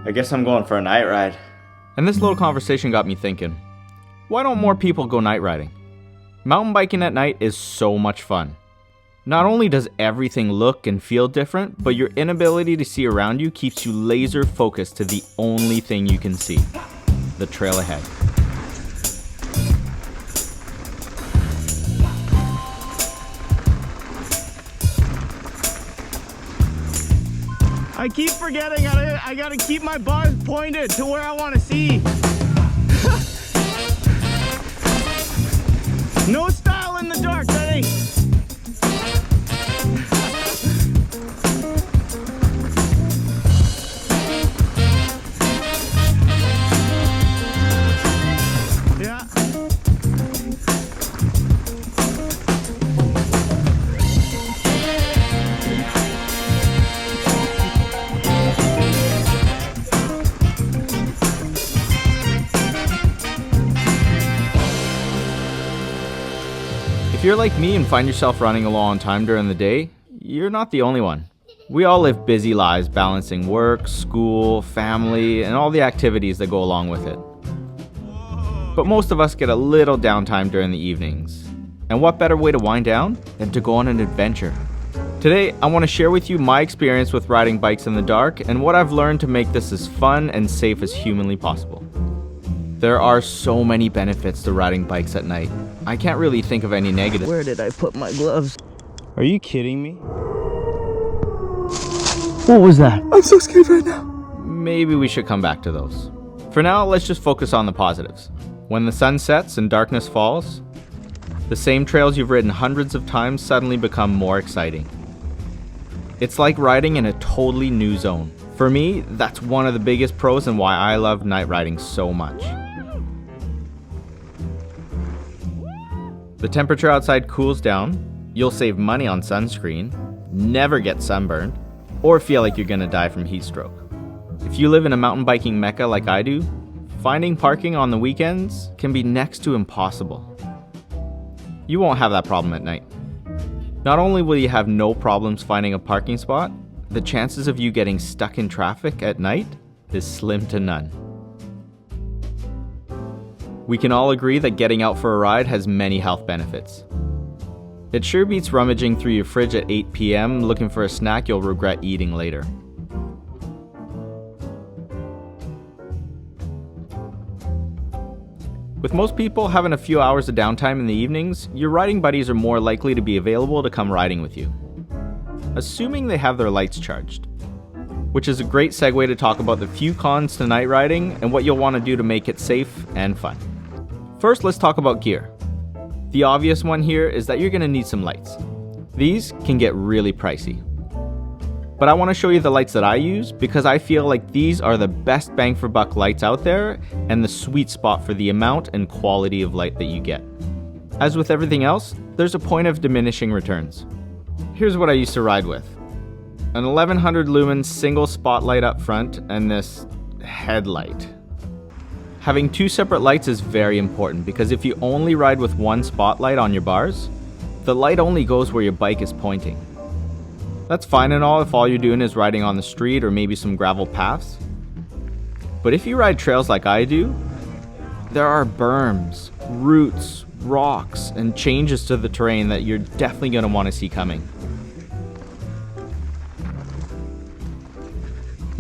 I guess I'm going for a night ride. And this little conversation got me thinking, why don't more people go night riding? Mountain biking at night is so much fun. Not only does everything look and feel different, but your inability to see around you keeps you laser focused to the only thing you can see, the trail ahead. I keep forgetting I gotta keep my bars pointed to where I want to see. No style in the dark, ready? Yeah. If you're like me and find yourself running a long time during the day, you're not the only one. We all live busy lives balancing work, school, family, and all the activities that go along with it. But most of us get a little downtime during the evenings. And what better way to wind down than to go on an adventure? Today, I want to share with you my experience with riding bikes in the dark and what I've learned to make this as fun and safe as humanly possible. There are so many benefits to riding bikes at night. I can't really think of any negatives. Where did I put my gloves? Are you kidding me? What was that? I'm so scared right now. Maybe we should come back to those. For now, let's just focus on the positives. When the sun sets and darkness falls, the same trails you've ridden hundreds of times suddenly become more exciting. It's like riding in a totally new zone. For me, that's one of the biggest pros and why I love night riding so much. The temperature outside cools down, you'll save money on sunscreen, never get sunburned, or feel like you're gonna die from heat stroke. If you live in a mountain biking mecca like I do, finding parking on the weekends can be next to impossible. You won't have that problem at night. Not only will you have no problems finding a parking spot, the chances of you getting stuck in traffic at night is slim to none. We can all agree that getting out for a ride has many health benefits. It sure beats rummaging through your fridge at 8 p.m. looking for a snack you'll regret eating later. With most people having a few hours of downtime in the evenings, your riding buddies are more likely to be available to come riding with you, assuming they have their lights charged. Which is a great segue to talk about the few cons to night riding and what you'll want to do to make it safe and fun. First, let's talk about gear. The obvious one here is that you're going to need some lights. These can get really pricey. But I want to show you the lights that I use because I feel like these are the best bang for buck lights out there and the sweet spot for the amount and quality of light that you get. As with everything else, there's a point of diminishing returns. Here's what I used to ride with. An 1100 lumen single spotlight up front and this headlight. Having two separate lights is very important because if you only ride with one spotlight on your bars, the light only goes where your bike is pointing. That's fine and all if all you're doing is riding on the street or maybe some gravel paths. But if you ride trails like I do, there are berms, roots, rocks, and changes to the terrain that you're definitely going to want to see coming.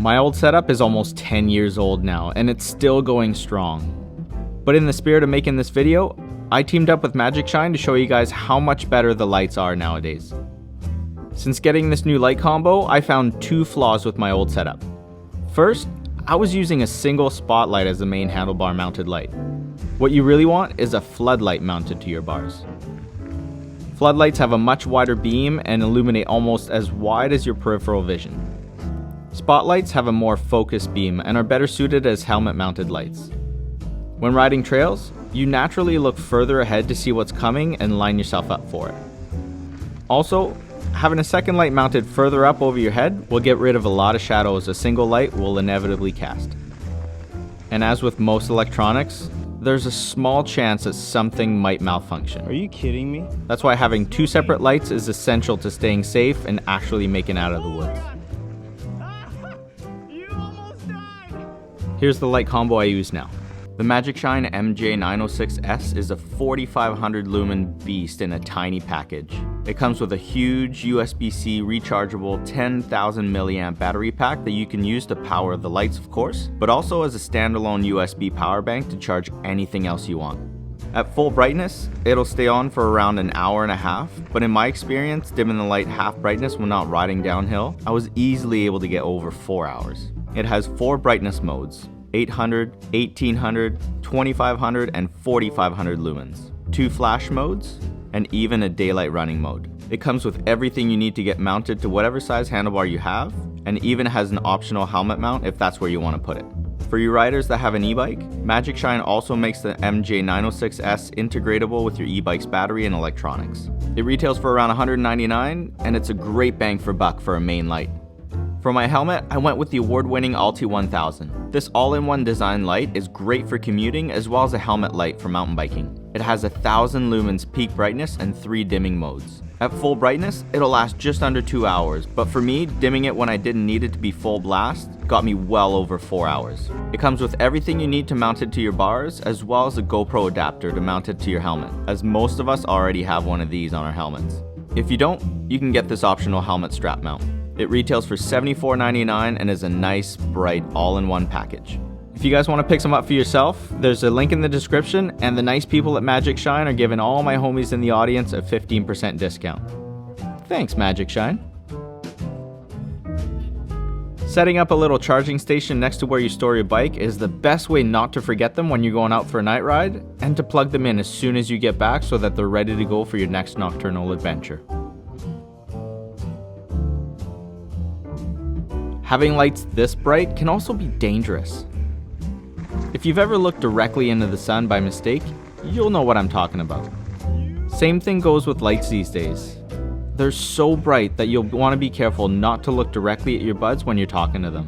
My old setup is almost 10 years old now, and it's still going strong. But in the spirit of making this video, I teamed up with Magicshine to show you guys how much better the lights are nowadays. Since getting this new light combo, I found two flaws with my old setup. First, I was using a single spotlight as the main handlebar mounted light. What you really want is a floodlight mounted to your bars. Floodlights have a much wider beam and illuminate almost as wide as your peripheral vision. Spotlights have a more focused beam and are better suited as helmet mounted lights. When riding trails, you naturally look further ahead to see what's coming and line yourself up for it. Also, having a second light mounted further up over your head will get rid of a lot of shadows a single light will inevitably cast. And as with most electronics, there's a small chance that something might malfunction. Are you kidding me? That's why having two separate lights is essential to staying safe and actually making it out of the woods. You almost died. Here's the light combo I use now. The Magicshine MJ906s is a 4500 lumen beast in a tiny package. It comes with a huge USB-C rechargeable 10,000 milliamp battery pack that you can use to power the lights, of course, but also as a standalone USB power bank to charge anything else you want. At full brightness, it'll stay on for around an hour and a half, but in my experience, dimming the light half brightness when not riding downhill, I was easily able to get over 4 hours. It has 4 brightness modes: 800, 1800, 2500, and 4500 lumens, 2 flash modes, and even a daylight running mode. It comes with everything you need to get mounted to whatever size handlebar you have, and even has an optional helmet mount if that's where you want to put it. For you riders that have an e-bike, Magicshine also makes the MJ906s integratable with your e-bike's battery and electronics. It retails for around $199, and it's a great bang for buck for a main light. For my helmet, I went with the award-winning ALLTY1000. This all-in-one design light is great for commuting as well as a helmet light for mountain biking. It has 1000 lumens peak brightness and 3 dimming modes. At full brightness, it'll last just under 2 hours, but for me, dimming it when I didn't need it to be full blast got me well over 4 hours. It comes with everything you need to mount it to your bars, as well as a GoPro adapter to mount it to your helmet, as most of us already have one of these on our helmets. If you don't, you can get this optional helmet strap mount. It retails for $74.99 and is a nice, bright, all-in-one package. If you guys want to pick some up for yourself, there's a link in the description, and the nice people at Magicshine are giving all my homies in the audience a 15% discount. Thanks, Magicshine. Setting up a little charging station next to where you store your bike is the best way not to forget them when you're going out for a night ride, and to plug them in as soon as you get back so that they're ready to go for your next nocturnal adventure. Having lights this bright can also be dangerous. If you've ever looked directly into the sun by mistake, you'll know what I'm talking about. Same thing goes with lights these days. They're so bright that you'll want to be careful not to look directly at your buds when you're talking to them.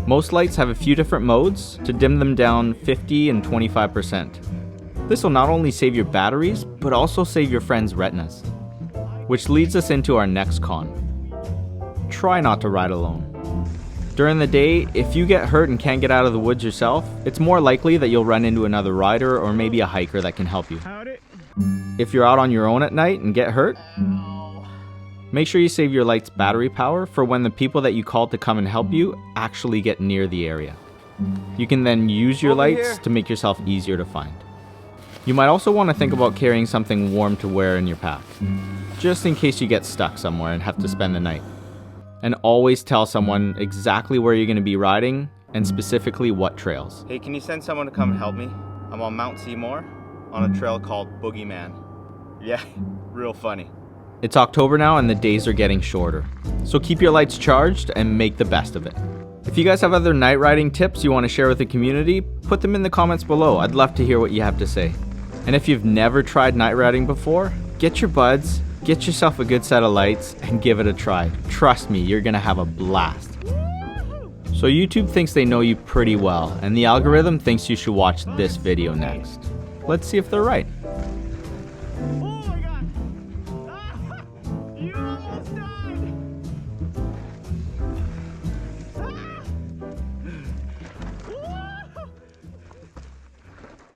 Most lights have a few different modes to dim them down 50 and 25%. This will not only save your batteries, but also save your friend's retinas. Which leads us into our next con. Try not to ride alone. During the day, if you get hurt and can't get out of the woods yourself, it's more likely that you'll run into another rider or maybe a hiker that can help you. If you're out on your own at night and get hurt, make sure you save your light's battery power for when the people that you called to come and help you actually get near the area. You can then use your lights to make yourself easier to find. You might also want to think about carrying something warm to wear in your pack, just in case you get stuck somewhere and have to spend the night. And always tell someone exactly where you're going to be riding and specifically what trails. Hey, can you send someone to come and help me? I'm on Mount Seymour on a trail called Boogeyman. Yeah, real funny. It's October now and the days are getting shorter. So keep your lights charged and make the best of it. If you guys have other night riding tips you want to share with the community, put them in the comments below. I'd love to hear what you have to say. And if you've never tried night riding before, get your buds, get yourself a good set of lights, and give it a try. Trust me, you're gonna have a blast. So YouTube thinks they know you pretty well, and the algorithm thinks you should watch this video next. Let's see if they're right. Oh my god! You almost died!